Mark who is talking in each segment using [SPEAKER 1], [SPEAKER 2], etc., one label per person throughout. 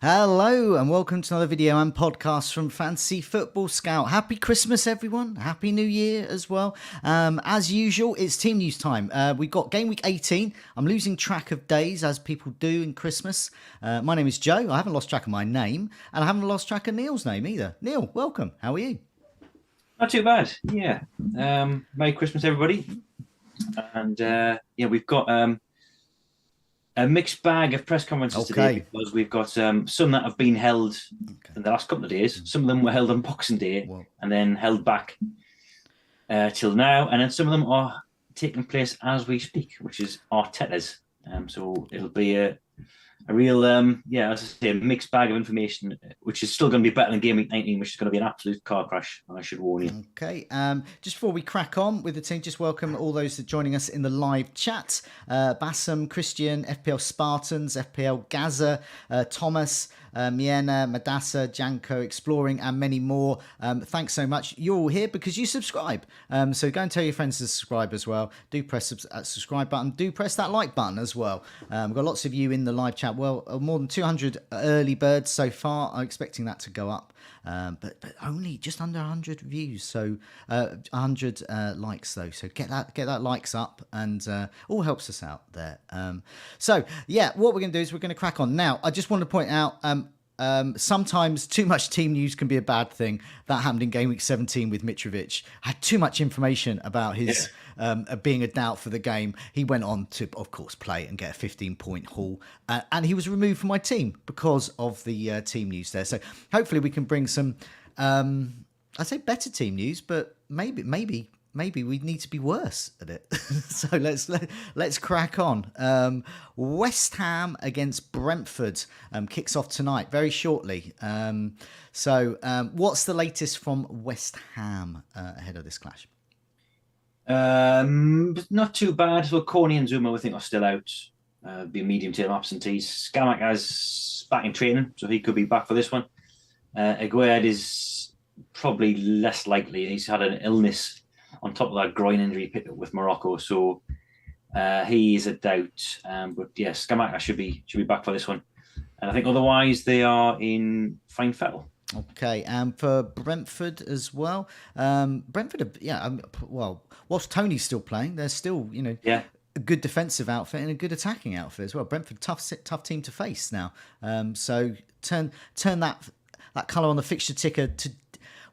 [SPEAKER 1] Hello and welcome to another video and podcast from Fantasy Football Scout. Happy Christmas, everyone. Happy New Year as well. As usual, it's team news time. We've got game week 18. I'm losing track of days as people do in Christmas. My name is Joe. I haven't lost track of my name and I haven't lost track of Neale's name either. Neale, welcome. How are you?
[SPEAKER 2] Not too bad. Yeah. Merry Christmas, everybody. And we've got a mixed bag of press conferences today because we've got some that have been held in the last couple of days. Some of them were held on Boxing Day and then held back till now. And then some of them are taking place as we speak, which is Arteta's. So it'll be a real, as I say, a mixed bag of information, which is still going to be better than Game Week 19, which is going to be an absolute car crash, I should warn you.
[SPEAKER 1] Okay, just before we crack on with the team, just welcome all those that are joining us in the live chat. Bassam, Christian, FPL Spartans, FPL Gaza, Thomas, Miena, Madassa, Janko, Exploring, and many more. Thanks so much. You're all here because you subscribe. So go and tell your friends to subscribe as well. Do press the subscribe button. Do press that like button as well. We've got lots of you in the live chat. Well, more than 200 early birds so far. I'm expecting that to go up. But only just under 100 views, so 100 likes though. So get that likes up, and all helps us out there. So yeah, what we're going to do is we're going to crack on now. I just want to point out. Sometimes too much team news can be a bad thing. That happened in game week 17 with Mitrovic. I had too much information about his being a doubt for the game. He went on to, of course, play and get a 15-point haul. And he was removed from my team because of the team news there. So hopefully we can bring some, I'd say better team news, but maybe we need to be worse at it. So let's crack on. West Ham against Brentford kicks off tonight very shortly. So what's the latest from West Ham ahead of this clash?
[SPEAKER 2] Not too bad. So Corney and Zuma, we think, are still out. Be medium-term absentees. Scamaca's back in training, so he could be back for this one. Aguerd is probably less likely. He's had an illness on top of that groin injury he picked up with Morocco, so he is a doubt. But yes, Scamaca should be back for this one. And I think otherwise they are in fine fettle.
[SPEAKER 1] Okay, and for Brentford as well. Brentford, whilst Tony's still playing, they're still, a good defensive outfit and a good attacking outfit as well. Brentford, tough team to face now. So turn that colour on the fixture ticker to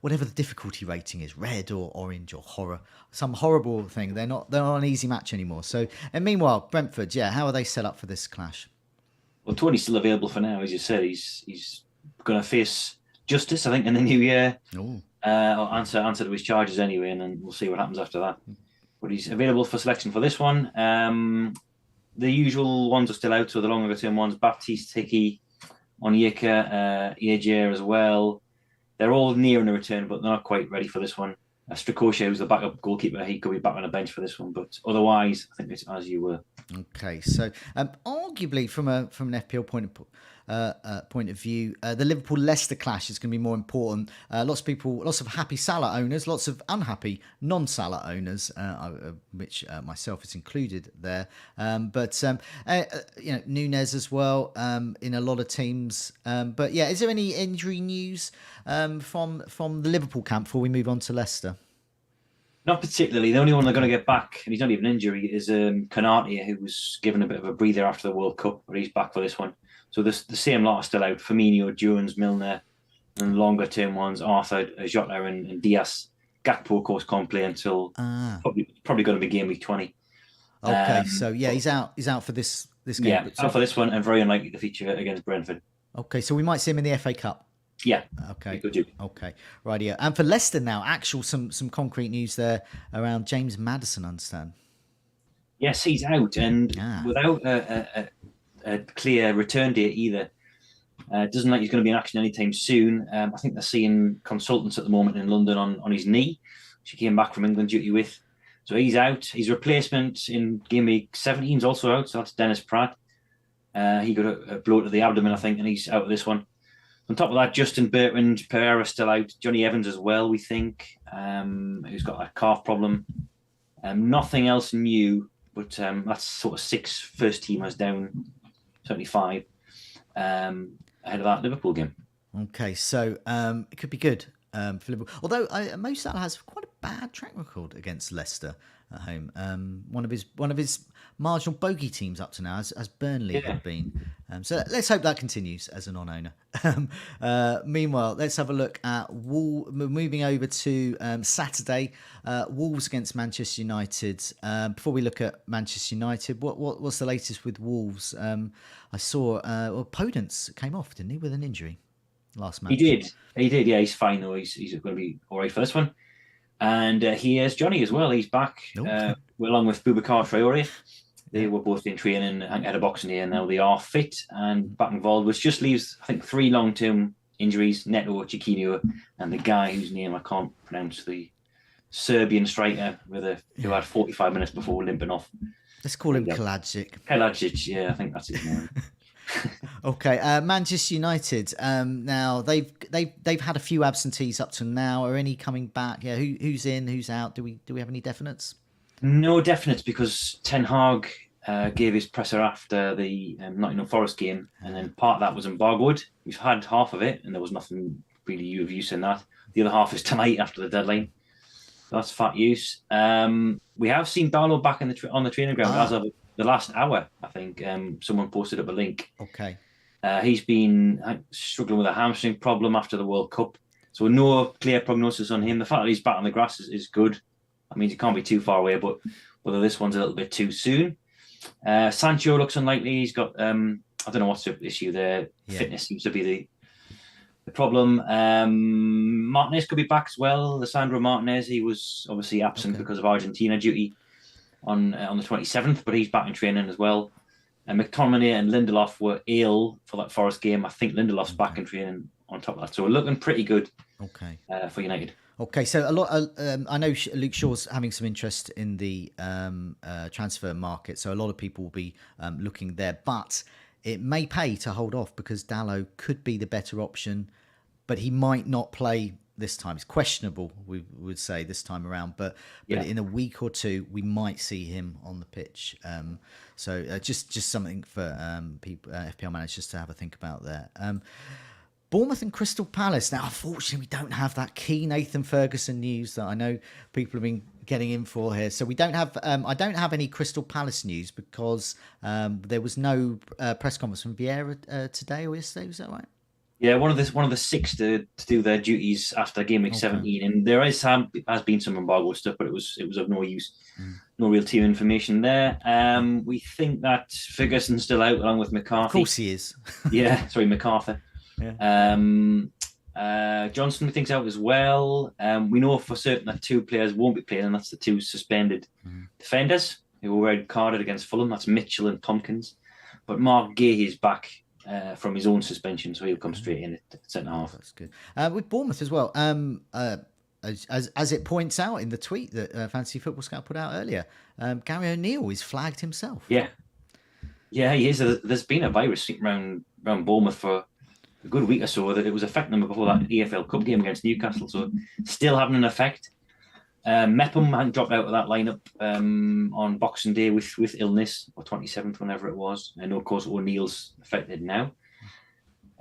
[SPEAKER 1] whatever the difficulty rating is, red or orange or horror, some horrible thing. They're not an easy match anymore. So, and meanwhile, Brentford, how are they set up for this clash?
[SPEAKER 2] Well, Tony's still available for now, as you said. He's going to face justice, I think, in the new year. Or answer to his charges anyway, and then we'll see what happens after that. But he's available for selection for this one. The usual ones are still out, so the longer term ones: Baptiste, Hickey, Onyeka, Ejer as well. They're all nearing a return, but they're not quite ready for this one. Strakosha, who's the backup goalkeeper, he could be back on the bench for this one. But otherwise, I think it's as you were.
[SPEAKER 1] Okay, so arguably from an FPL point of view, the Liverpool-Leicester clash is going to be more important. Lots of happy Salah owners, lots of unhappy non-Salah owners, which myself is included there. But Nunez as well in a lot of teams. But yeah, is there any injury news from the Liverpool camp before we move on to Leicester?
[SPEAKER 2] Not particularly. The only one they're going to get back, and he's not even an injury, is Konate, who was given a bit of a breather after the World Cup, but he's back for this one. So the same lot are still out: Firmino, Jones, Milner, and longer term ones: Arthur, Jota, and Diaz. Gakpo, of course, can't play until probably going to be game week 20.
[SPEAKER 1] Okay, he's out for this game.
[SPEAKER 2] Yeah, out for this one, and very unlikely to feature against Brentford.
[SPEAKER 1] Okay, so we might see him in the FA Cup.
[SPEAKER 2] Yeah.
[SPEAKER 1] Okay. Okay. Rightio. And for Leicester now, some concrete news there around James Maddison, I understand.
[SPEAKER 2] Yes, he's out, and without a clear return date either. It doesn't look like he's going to be in action anytime soon. I think they're seeing consultants at the moment in London on his knee, which he came back from England duty with. So he's out. His replacement in game week 17 is also out. So that's Dennis Pratt. He got a blow to the abdomen, I think, and he's out of this one. On top of that, Justin Bertrand, Pereira still out. Johnny Evans as well, we think, who's got a calf problem. Nothing else new, but that's sort of 6 first teamers down 75. ahead of that Liverpool game.
[SPEAKER 1] Okay, so it could be good for Liverpool. Although Mo Salah has quite a bad track record against Leicester at home. One of his marginal bogey teams up to now, as Burnley have been. So let's hope that continues as a non-owner. Meanwhile, let's have a look at moving over to Saturday, Wolves against Manchester United. Before we look at Manchester United, what's the latest with Wolves? I saw Podence came off, didn't he, with an injury last match?
[SPEAKER 2] He did. Yeah, he's fine though. He's going to be all right for this one. And he has Johnny as well. He's back along with Boubacar Traore. They were both in training and had a boxing here. Now they are fit and back involved, which just leaves, I think, 3 long-term injuries: Neto, Chiquinho, and the guy whose name I can't pronounce, the Serbian striker who had 45 minutes before limping off.
[SPEAKER 1] Let's call him Kalajic.
[SPEAKER 2] Kalajic, yeah, I think that's his name.
[SPEAKER 1] Okay, Manchester United. Now they've had a few absentees up to now. Are any coming back? Yeah, who's in? Who's out? Do we have any definites?
[SPEAKER 2] No definites, because Ten Hag gave his presser after the Nottingham Forest game, and then part of that was embargoed. We've had half of it, and there was nothing really of use in that. The other half is tonight after the deadline. So that's fat use. We have seen Darlow back on the training ground as of the last hour. I think someone posted up a link.
[SPEAKER 1] Okay.
[SPEAKER 2] He's been struggling with a hamstring problem after the World Cup, so no clear prognosis on him. The fact that he's back on the grass is good. That means he can't be too far away, but whether this one's a little bit too soon. Sancho looks unlikely. He's got I don't know what's the issue there. Yeah. Fitness seems to be the problem. Martinez could be back as well. Lisandro Martinez, he was obviously absent because of Argentina duty on the 27th, but he's back in training as well. McTominay and Lindelof were ill for that Forest game. I think Lindelof's back in training on top of that, so we're looking pretty good. For United.
[SPEAKER 1] Okay, so a lot. I know Luke Shaw's having some interest in the transfer market, so a lot of people will be looking there. But it may pay to hold off, because Dalot could be the better option, but he might not play this time. It's questionable, we would say, this time around. But in a week or two, we might see him on the pitch. So just something for people, FPL managers to have a think about there. Bournemouth and Crystal Palace. Now, unfortunately, we don't have that key Nathan Ferguson news that I know people have been getting in for here. So we don't have. I don't have any Crystal Palace news, because there was no press conference from Vieira today or yesterday. Was that right?
[SPEAKER 2] Yeah, one of the 6 to do their duties after game week 17, and there has been some embargo stuff, but it was of no use. No real team information there. We think that Ferguson's still out along with McCarthy.
[SPEAKER 1] Of course he is.
[SPEAKER 2] Yeah, sorry, McArthur. Yeah. Johnson we think's out as well. We know for certain that 2 players won't be playing, and that's the 2 suspended defenders who were red carded against Fulham. That's Mitchell and Tompkins. But Mark Gay is back from his own suspension, so he'll come straight in at centre half.
[SPEAKER 1] That's good. With Bournemouth as well, as it points out in the tweet that Fantasy Football Scout put out earlier, Gary O'Neil is flagged himself.
[SPEAKER 2] Yeah, he is. There's been a virus around Bournemouth for a good week or so that it was affecting them before that EFL Cup game against Newcastle, so still having an effect. Mepham hadn't dropped out of that lineup on Boxing Day with illness, or 27th, whenever it was. And of course, O'Neill's affected now.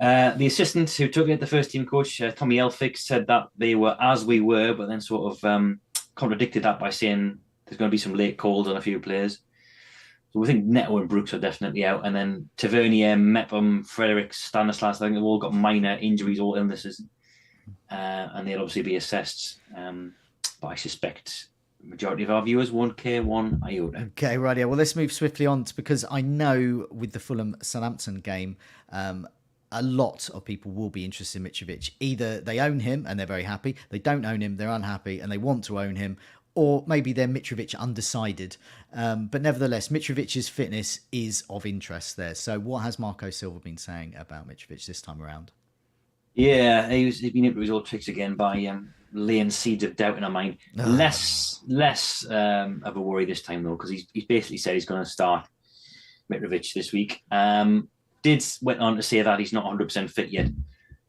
[SPEAKER 2] The assistant who took it, the first team coach, Tommy Elphick, said that they were as we were, but then sort of contradicted that by saying there's going to be some late calls on a few players. So we think Neto and Brooks are definitely out. And then Tavernier, Mepham, Frederick, Stanislas, I think they've all got minor injuries or illnesses. And they'll obviously be assessed. But I suspect the majority of our viewers won't care one iota.
[SPEAKER 1] Okay, right. Yeah. Well, let's move swiftly on, because I know with the Fulham Southampton game, a lot of people will be interested in Mitrovic. Either they own him and they're very happy, they don't own him, they're unhappy and they want to own him, or maybe they're Mitrovic undecided. But nevertheless, Mitrovic's fitness is of interest there. So what has Marco Silva been saying about Mitrovic this time around?
[SPEAKER 2] Yeah, he's been into his old tricks again by laying seeds of doubt in our mind. Less of a worry this time, though, because he's basically said he's going to start Mitrovic this week. Went on to say that he's not 100% fit yet.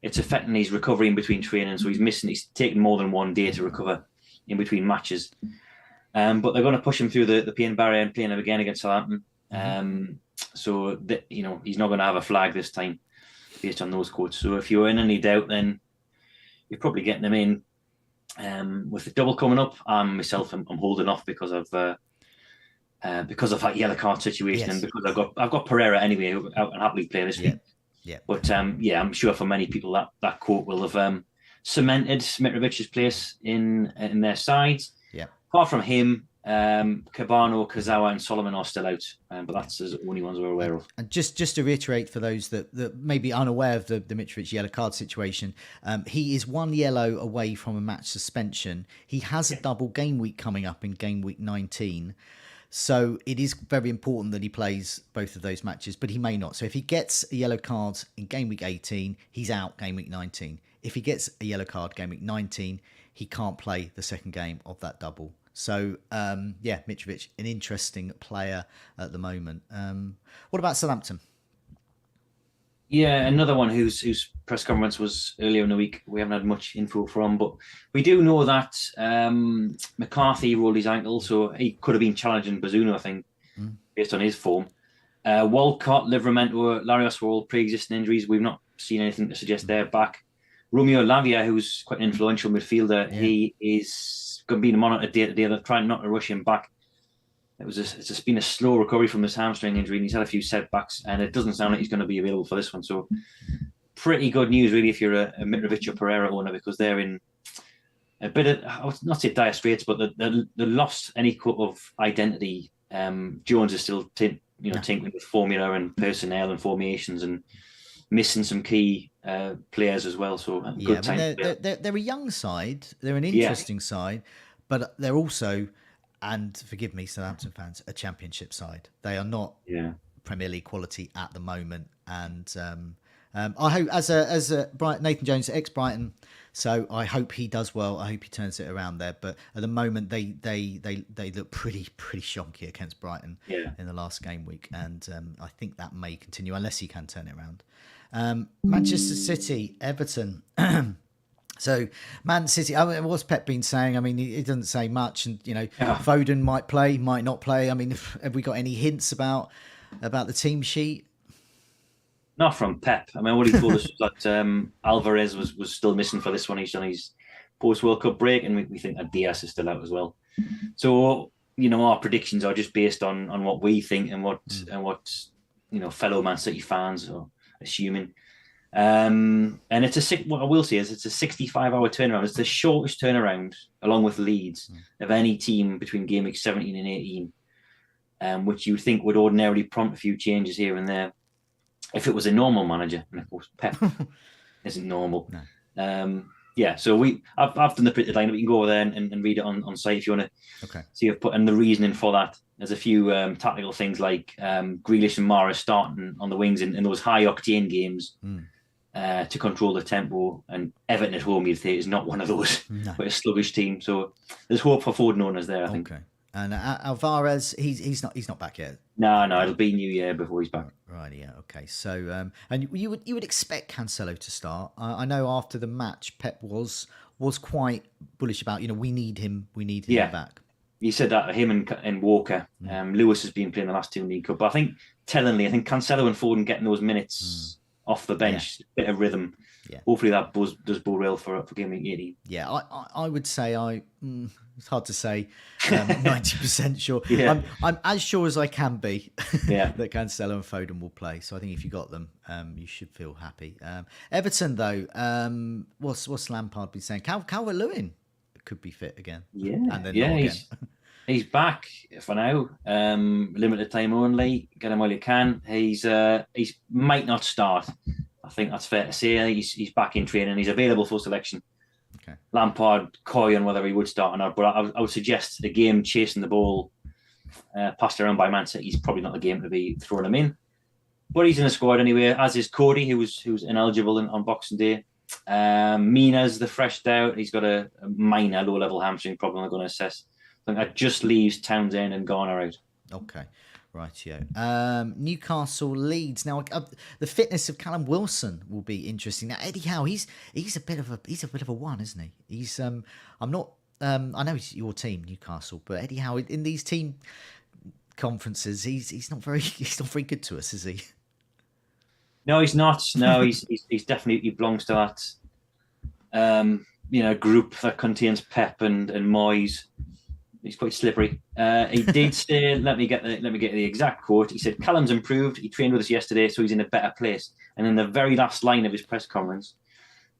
[SPEAKER 2] It's affecting his recovery in between training, so he's taken more than 1 day to recover in between matches. But they're going to push him through the pain barrier and playing him again against Southampton. So he's not going to have a flag this time. based on those quotes. So if you're in any doubt, then you're probably getting them in. With the double coming up, myself, I'm holding off because of that yellow card situation, and because I've got Pereira anyway, who I can happily play this week.
[SPEAKER 1] Yeah.
[SPEAKER 2] But I'm sure for many people that quote will have cemented Mitrovic's place in their sides.
[SPEAKER 1] Yeah.
[SPEAKER 2] Apart from him, Cabano, Kazawa, and Solomon are still out, but that's the only ones we're aware of.
[SPEAKER 1] And just to reiterate for those that may be unaware of the Mitrovic yellow card situation, he is 1 yellow away from a match suspension. He has a double game week coming up in game week 19. So it is very important that he plays both of those matches, but he may not. So if he gets a yellow card in game week 18, he's out game week 19. If he gets a yellow card game week 19, he can't play the second game of that double. So, Mitrovic, an interesting player at the moment. What about Southampton?
[SPEAKER 2] Yeah, another one whose press conference was earlier in the week. We haven't had much info from, but we do know that McCarthy rolled his ankle, so he could have been challenging Bazunu, I think, based on his form. Walcott, Livramento, Larios were all pre-existing injuries. We've not seen anything to suggest they're back. Romeo Lavia, who's quite an influential midfielder, he is going to be monitored day to day. They're trying not to rush him back. It's just been a slow recovery from this hamstring injury, and he's had a few setbacks, and it doesn't sound like he's going to be available for this one. So, pretty good news, really, if you're a Mitrovic or Pereira owner, because they're in a bit of, I would not say dire straits, but they lost any cut of identity. Jones is still tinkering with formula and personnel and formations, and missing some key players as well. So, good time.
[SPEAKER 1] They're a young side. They're an interesting side, but they're also, and forgive me, Southampton fans, a championship side. They are not Premier League quality at the moment. And I hope, as a Nathan Jones, ex-Brighton, so I hope he does well. I hope he turns it around there. But at the moment, they look pretty shonky against Brighton in the last game week, and I think that may continue unless he can turn it around. Manchester City, Everton. So, Man City, I mean, what's Pep been saying? I mean, he doesn't say much, and Foden might play, might not play. I mean, have we got any hints about the team sheet?
[SPEAKER 2] Not from Pep. I mean, what he told us was that Alvarez was still missing for this one. He's on his post-World Cup break, and we think that Diaz is still out as well. So, our predictions are just based on what we think and what fellow Man City fans are assuming. And what I will say is it's a 65-hour turnaround. It's the shortest turnaround, along with Leeds, of any team between game week 17 and 18, which you would think would ordinarily prompt a few changes here and there if it was a normal manager. And of course, Pep isn't normal. No. So I've done the printed lineup. You can go over there and read it on site if you want to see I've put in the reasoning for that. There's a few tactical things like Grealish and Mara starting on the wings in those high-octane games. To control the tempo, and Everton at home, you'd say, is not one of those, but a sluggish team. So there's hope for Foden owners there, I think.
[SPEAKER 1] Okay. And Alvarez, he's not back yet.
[SPEAKER 2] No, it'll be New Year before he's back.
[SPEAKER 1] Right, yeah, okay. So, and you would expect Cancelo to start. I know after the match, Pep was quite bullish about, we need him back.
[SPEAKER 2] He said that him and Walker. Lewis has been playing the last two League Cup, but I think Cancelo and Foden getting those minutes off the bench, bit of rhythm. Yeah. Hopefully that does bode well for game week 18.
[SPEAKER 1] Yeah, I would say it's hard to say, 90% sure. I'm as sure as I can be that Cancelo and Foden will play. So I think if you got them, you should feel happy. Everton though, what's Lampard been saying? Calvert-Lewin could be fit again.
[SPEAKER 2] Yeah,
[SPEAKER 1] and then not again.
[SPEAKER 2] He's back for now. Limited time only. Get him while you can. He might not start. I think that's fair to say. He's back in training. He's available for selection.
[SPEAKER 1] Okay.
[SPEAKER 2] Lampard coy on whether he would start or not, but I would suggest a game chasing the ball, passed around by Man City, he's probably not the game to be throwing him in. But he's in the squad anyway, as is Cody, who's ineligible on Boxing Day. Mina's the freshed out. He's got a minor low-level hamstring problem I'm going to assess. I think that just leaves Townsend and Garner out.
[SPEAKER 1] Okay, rightio. Newcastle Leeds. Now the fitness of Callum Wilson will be interesting. Now Eddie Howe, he's a bit of a one, isn't he? He's I know he's your team, Newcastle, but Eddie Howe in these team conferences, he's not very good to us, is he?
[SPEAKER 2] No, he's not. No, he's definitely, he belongs to that group that contains Pep and Moyes. He's quite slippery. He did say, let me get the exact quote. He said, "Callum's improved. He trained with us yesterday, so he's in a better place." And in the very last line of his press conference,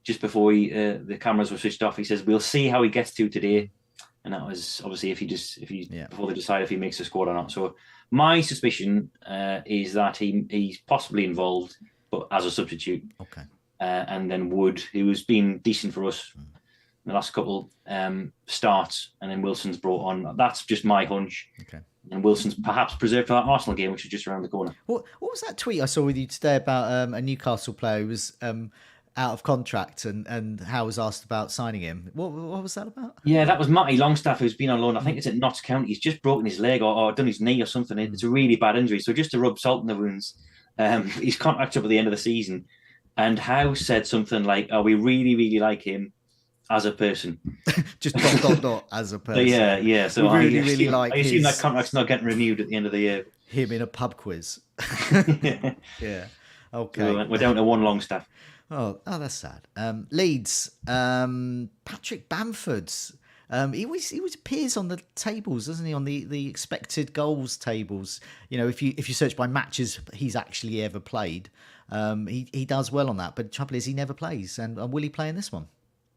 [SPEAKER 2] just before the cameras were switched off, he says, "We'll see how he gets to today." And that was obviously before they decide if he makes the squad or not. So my suspicion is that he's possibly involved, but as a substitute.
[SPEAKER 1] Okay.
[SPEAKER 2] And then Wood, who's been decent for us in the last couple starts, and then Wilson's brought on. That's just my hunch.
[SPEAKER 1] Okay.
[SPEAKER 2] And Wilson's perhaps preserved for that Arsenal game, which is just around the corner.
[SPEAKER 1] What was that tweet I saw with you today about a Newcastle player who was out of contract and Howe was asked about signing him? What was that about?
[SPEAKER 2] Yeah, that was Matty Longstaff, who's been on loan. I think it's at Notts County. He's just broken his leg or done his knee or something. It's a really bad injury. So just to rub salt in the wounds, he's contracted up at the end of the season. And Howe said something like, "Oh, we really, really like him as a person."
[SPEAKER 1] Just dot as a person.
[SPEAKER 2] Yeah. So
[SPEAKER 1] we really like.
[SPEAKER 2] I assume that contract's not getting renewed at the end of the year.
[SPEAKER 1] Him in a pub quiz. Yeah. Okay.
[SPEAKER 2] So we're down to one Longstaff.
[SPEAKER 1] Oh, that's sad. Leeds. Patrick Bamford's. He always appears on the tables, doesn't he? On the expected goals tables. You know, if you search by matches he's actually ever played, he does well on that. But the trouble is, he never plays. And will he play in this one?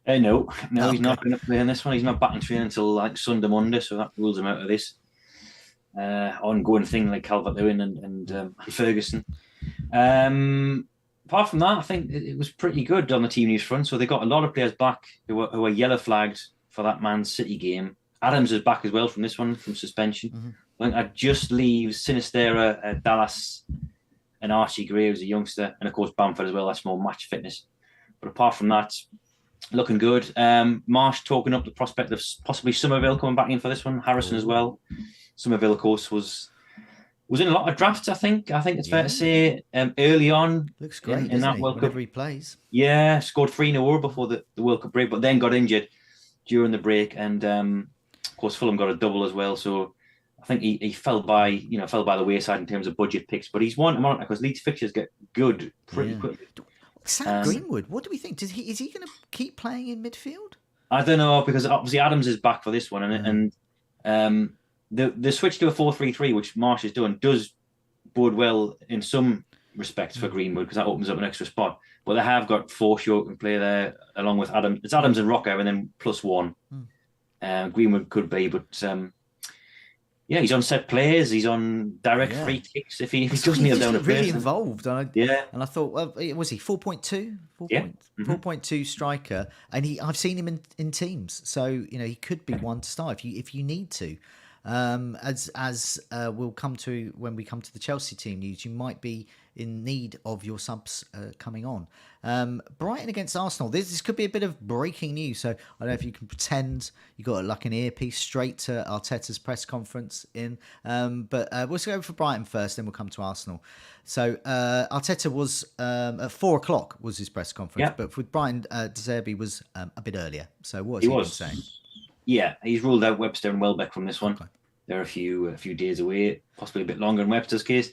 [SPEAKER 2] No, okay. He's not going to play in this one. He's not back in training until like Sunday, Monday, so that rules him out of this ongoing thing like Calvert-Lewin and Ferguson. Apart from that, I think it was pretty good on the team news front. So they got a lot of players back who were yellow flagged for that Man City game. Adams is back as well from this one, from suspension. Mm-hmm. I think that just leaves Sinistera, Dallas, and Archie Gray, who's a youngster, and of course Bamford as well. That's more match fitness. But apart from that, looking good. Marsh talking up the prospect of possibly Somerville coming back in for this one. Harrison as well. Somerville, of course, was in a lot of drafts. I think it's fair to say early on.
[SPEAKER 1] Looks great
[SPEAKER 2] in that World Cup.
[SPEAKER 1] Whenever he plays.
[SPEAKER 2] Yeah, scored 3-0 before the World Cup break, but then got injured during the break, and of course Fulham got a double as well. So I think he fell by the wayside in terms of budget picks. But he's one to monitor because Leeds fixtures get good pretty quickly.
[SPEAKER 1] Sam Greenwood, what do we think? Is he going to keep playing in midfield?
[SPEAKER 2] I don't know, because obviously Adams is back for this one, and the switch to a 4-3-3, which Marsh is doing, does bode well in some respects for Greenwood, because that opens up an extra spot. But they have got Forshaw can play there along with Adams. It's Adams and Rocker, and then +1. Greenwood could be, but he's on set plays. He's on direct free kicks. If he does kneel down a person.
[SPEAKER 1] Really involved. And I thought, well, was he 4.2? 4.2 striker, and I've seen him in teams, so he could be one to start if you need to. As we'll come to when we come to the Chelsea team news, you might be in need of your subs coming on. Brighton against Arsenal. This could be a bit of breaking news, so I don't know if you can pretend you got like an earpiece straight to Arteta's press conference but we'll go for Brighton first, then we'll come to Arsenal. So Arteta was at 4:00 was his press conference, but with Brighton, De Zerbi was a bit earlier. So what was he saying?
[SPEAKER 2] Yeah, he's ruled out Webster and Welbeck from this one. Okay. They're a few days away, possibly a bit longer in Webster's case.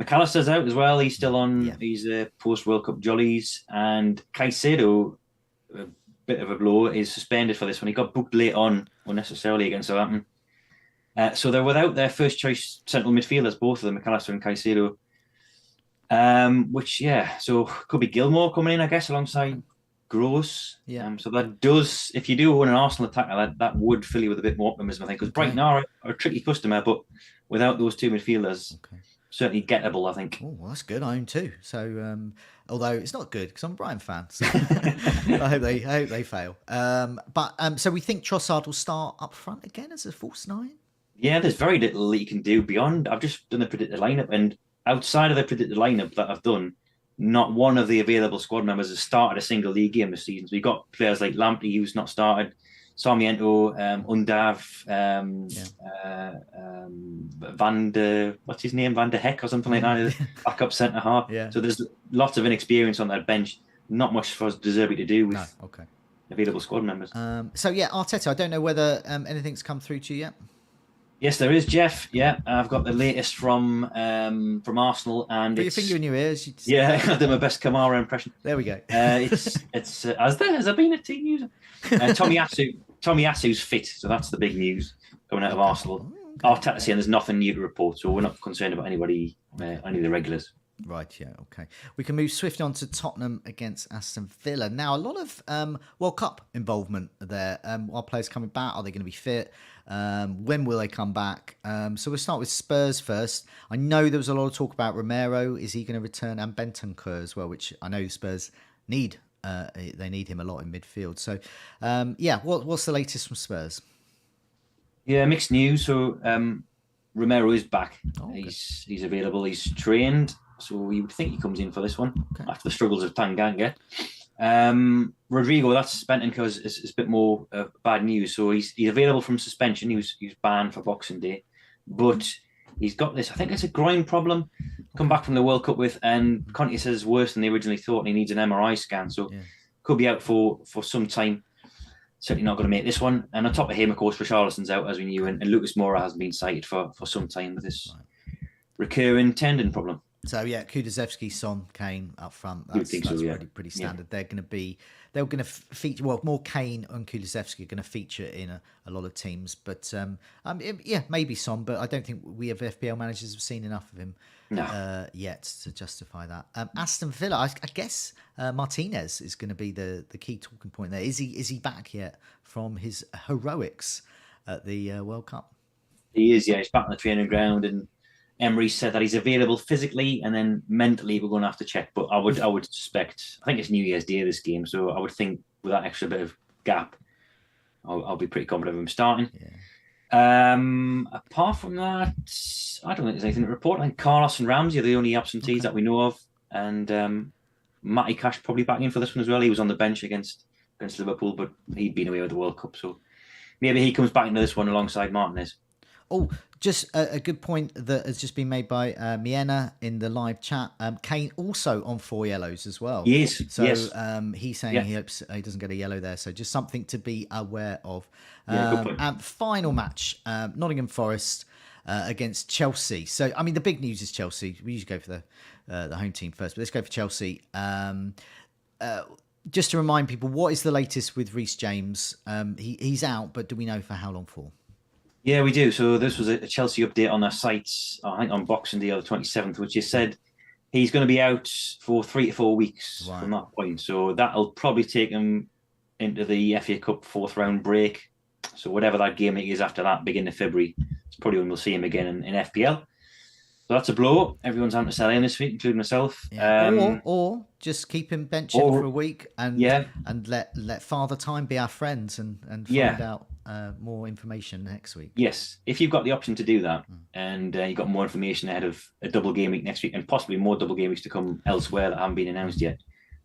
[SPEAKER 2] McAllister's out as well. He's still on these post-World Cup jollies. And Caicedo, a bit of a blow, is suspended for this one. He got booked late on unnecessarily against Southampton. So they're without their first-choice central midfielders, both of them, McAllister and Caicedo. So could be Gilmore coming in, I guess, alongside Gross. So that does, if you do own an Arsenal attacker, that would fill you with a bit more optimism, I think, because Brighton are a tricky customer, but without those two midfielders, certainly gettable, I think.
[SPEAKER 1] Oh, well, that's good. I own two. So, although it's not good because I'm a Brighton fan, so I hope they fail. So we think Trossard will start up front again as a false nine.
[SPEAKER 2] Yeah, there's very little that you can do beyond. I've just done the predicted lineup, and outside of the predicted lineup that I've done, not one of the available squad members has started a single league game this season. So we've got players like Lamptey, who's not started, Sarmiento, Undav, Van der Heck or something like that, backup centre half. So there's lots of inexperience on that bench. Not much for De Zerbi to do with available squad members.
[SPEAKER 1] Arteta, I don't know whether anything's come through to you yet.
[SPEAKER 2] Yes, there is, Jeff. Yeah, I've got the latest from Arsenal, and
[SPEAKER 1] Put your finger in your ears.
[SPEAKER 2] Yeah, I did my best Kamara impression.
[SPEAKER 1] There we go.
[SPEAKER 2] It's has there been a team news? Tommy Yasu's fit, so that's the big news coming out of Arsenal. Arteta saying there's nothing new to report, so we're not concerned about anybody, any of the regulars.
[SPEAKER 1] Right, yeah, okay. We can move swiftly on to Tottenham against Aston Villa. Now, a lot of World Cup involvement there. Are players coming back? Are they going to be fit? When will they come back? So we'll start with Spurs first. I know there was a lot of talk about Romero. Is he going to return? And Bentancur as well, which I know Spurs need. They need him a lot in midfield. So, what's the latest from Spurs?
[SPEAKER 2] Yeah, mixed news. So Romero is back.
[SPEAKER 1] Okay.
[SPEAKER 2] He's available. He's trained. So you would think he comes in for this one after the struggles of Tanganga. Rodrigo, that's Bentancur is a bit more bad news. So he's available from suspension. He was banned for Boxing Day, but he's got this. I think it's a groin problem. Come back from the World Cup with, and Conte says worse than they originally thought. And he needs an MRI scan, so could be out for some time. Certainly not going to make this one. And on top of him, of course, Richarlison's out as we knew, and Lucas Moura hasn't been cited for some time with this recurring tendon problem.
[SPEAKER 1] So yeah, Kulusevski, Son, Kane up front. That's pretty standard. They're going to feature. Well, more Kane and Kulusevski are going to feature in a lot of teams. But maybe Son. But I don't think we have FPL managers have seen enough of him yet to justify that. Aston Villa, I guess Martinez is going to be the key talking point there. Is he back yet from his heroics at the World Cup?
[SPEAKER 2] He is. Yeah, he's back on the training ground and. Emery said that he's available physically, and then mentally we're going to have to check. But I would suspect. I think it's New Year's Day this game, so I would think with that extra bit of gap, I'll be pretty confident of him starting. Yeah. Apart from that, I don't think there's anything to report. I think Carlos and Ramsey are the only absentees that we know of, and Matty Cash probably back in for this one as well. He was on the bench against Liverpool, but he'd been away with the World Cup, so maybe he comes back into this one alongside Martinez.
[SPEAKER 1] Oh, just a good point that has just been made by Miena in the live chat. Kane also on 4 yellows as well.
[SPEAKER 2] Yes.
[SPEAKER 1] So
[SPEAKER 2] yes.
[SPEAKER 1] He's saying he hopes he doesn't get a yellow there. So just something to be aware of.
[SPEAKER 2] Good point.
[SPEAKER 1] And final match, Nottingham Forest against Chelsea. So, I mean, the big news is Chelsea. We usually go for the home team first, but let's go for Chelsea. Just to remind people, what is the latest with Reece James? He's out, but do we know for how long for?
[SPEAKER 2] Yeah, we do. So this was a Chelsea update on their sites, I think on Boxing Day, the 27th, which has said he's going to be out for 3 to 4 weeks from that point. So that'll probably take him into the FA Cup 4th round break. So whatever that game is after that, beginning of February, it's probably when we'll see him again in FPL. So that's a blow. Everyone's having to sell in this week, including myself.
[SPEAKER 1] Yeah. Or just keep him benching for a week and let Father Time be our friends and find out more information next week.
[SPEAKER 2] Yes, if you've got the option to do that and you've got more information ahead of a double game week next week and possibly more double game weeks to come elsewhere that haven't been announced yet,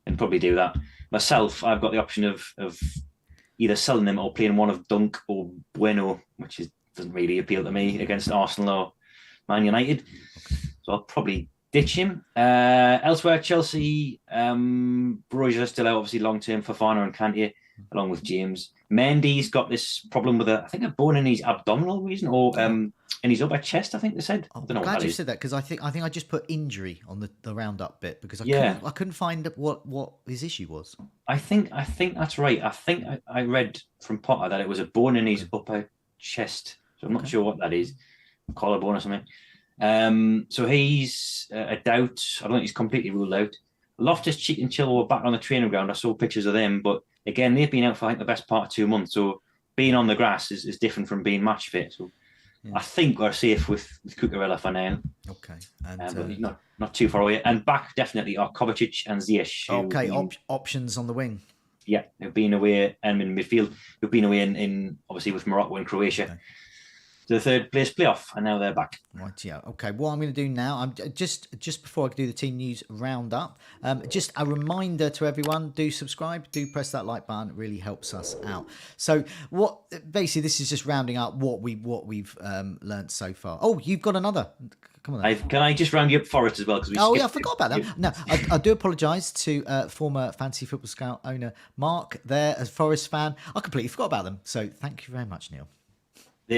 [SPEAKER 2] then probably do that. Myself, I've got the option of either selling them or playing one of Dunk or Bueno, which doesn't really appeal to me against Arsenal or Man United. So I'll probably ditch him. Elsewhere, Chelsea, Broja still out, obviously long-term for Fofana and Kante, along with James. Mendy's got this problem with a bone in his abdominal region or in his upper chest, I think they said. I don't know. I'm glad you
[SPEAKER 1] said that because I think I just put injury on the roundup bit because I couldn't find what his issue was. I think
[SPEAKER 2] that's right. I think I read from Potter that it was a bone in his upper chest. So I'm not sure what that is. Collarbone or something. So he's a doubt. I don't think he's completely ruled out. Loftus-Cheek and Chilwell were back on the training ground. I saw pictures of them, but again, they've been out for I think the best part of 2 months. So being on the grass is different from being match fit. So I think we're safe with Cucurella for now.
[SPEAKER 1] Okay,
[SPEAKER 2] but not too far away. And back definitely are Kovacic and Ziyech.
[SPEAKER 1] Okay, options on the wing.
[SPEAKER 2] Yeah, they've been away and in midfield. They've been away in obviously with Morocco and Croatia. Okay. The third place playoff, and now they're back.
[SPEAKER 1] Right, yeah. Okay, what I'm going to do now, I'm just before I do the team news roundup, just a reminder to everyone: do subscribe, do press that like button. It really helps us out. So, basically, this is just rounding up what we've learned so far. Oh, you've got another. Come on, then.
[SPEAKER 2] Can I just round you up Forest as well?
[SPEAKER 1] I forgot about that. No, I do apologise to former Fantasy Football Scout owner Mark there, as Forest fan. I completely forgot about them. So, thank you very much, Neale.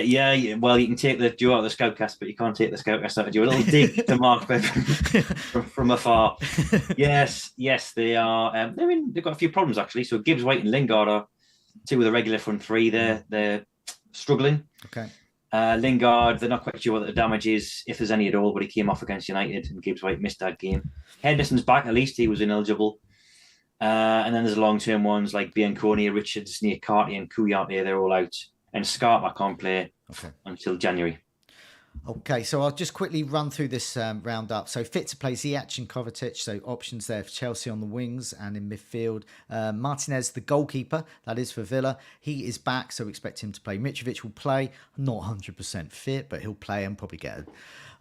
[SPEAKER 2] Yeah, well, you can take the duo out of the Scoutcast, but you can't take the Scoutcast out of you. A little dig to Mark from afar. Yes, they are. They've got a few problems actually. So Gibbs White and Lingard are two of the regular front three. They're struggling.
[SPEAKER 1] Okay.
[SPEAKER 2] Lingard, they're not quite sure what the damage is, if there's any at all, but he came off against United and Gibbs White missed that game. Henderson's back, at least he was ineligible. And then there's long-term ones like Bianconi, Richards, Niakate and Kouyaté, they're all out. And Scarpa can't play until January.
[SPEAKER 1] Okay, so I'll just quickly run through this roundup. So fit to play Ziyech and Kovacic, so options there for Chelsea on the wings and in midfield. Martinez, the goalkeeper, that is for Villa. He is back, so we expect him to play. Mitrovic will play, not 100% fit, but he'll play and probably get a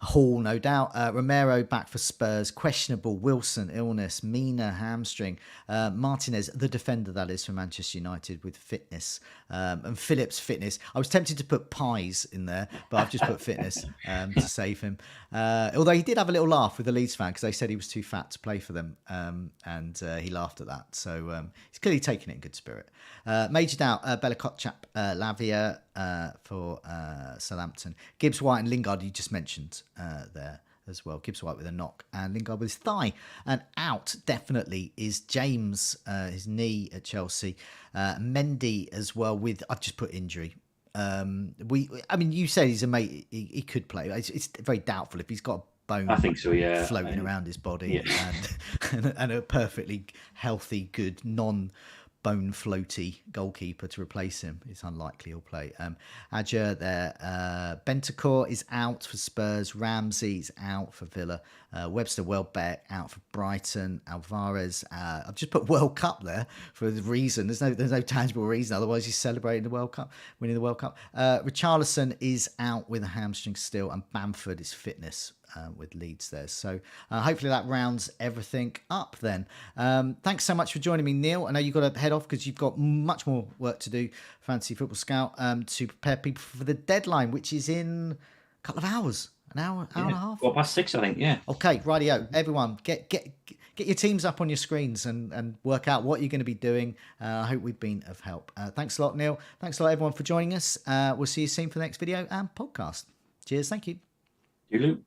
[SPEAKER 1] haul, no doubt. Romero back for Spurs, questionable. Wilson, illness. Mina, hamstring. Martinez, the defender, that is for Manchester United with fitness. And Phillips, fitness. I was tempted to put pies in there, but I've just put fitness to save him. Although he did have a little laugh with the Leeds fan because they said he was too fat to play for them, and he laughed at that. So he's clearly taking it in good spirit. Major doubt, Bella Kotchap, Lavia for Southampton. Gibbs White and Lingard, you just mentioned there as well. Gibbs White with a knock and Lingard with his thigh. And out definitely is James, his knee at Chelsea. Mendy as well with, I've just put injury. You said he's a mate. He could play. It's very doubtful if he's got a bone.
[SPEAKER 2] I think so. Yeah,
[SPEAKER 1] floating around his body, and a perfectly healthy, good non-bone floaty goalkeeper to replace him. It's unlikely he'll play. Adja there. Bentancur is out for Spurs. Ramsey's out for Villa. Webster Welbeck out for Brighton. Alvarez. I've just put World Cup there for the reason. There's no tangible reason. Otherwise, he's celebrating the World Cup, winning the World Cup. Richarlison is out with a hamstring still, and Bamford is fitness with Leeds there. So hopefully that rounds everything up then. Thanks so much for joining me, Neale. I know you've got to head off because you've got much more work to do, Fantasy Football Scout, to prepare people for the deadline, which is in a couple of hours. An hour and a half?
[SPEAKER 2] 6:15, I think, yeah.
[SPEAKER 1] Okay, rightio. Everyone, get your teams up on your screens and work out what you're going to be doing. I hope we've been of help. Thanks a lot, Neale. Thanks a lot, everyone, for joining us. We'll see you soon for the next video and podcast. Cheers. Thank you.
[SPEAKER 2] You.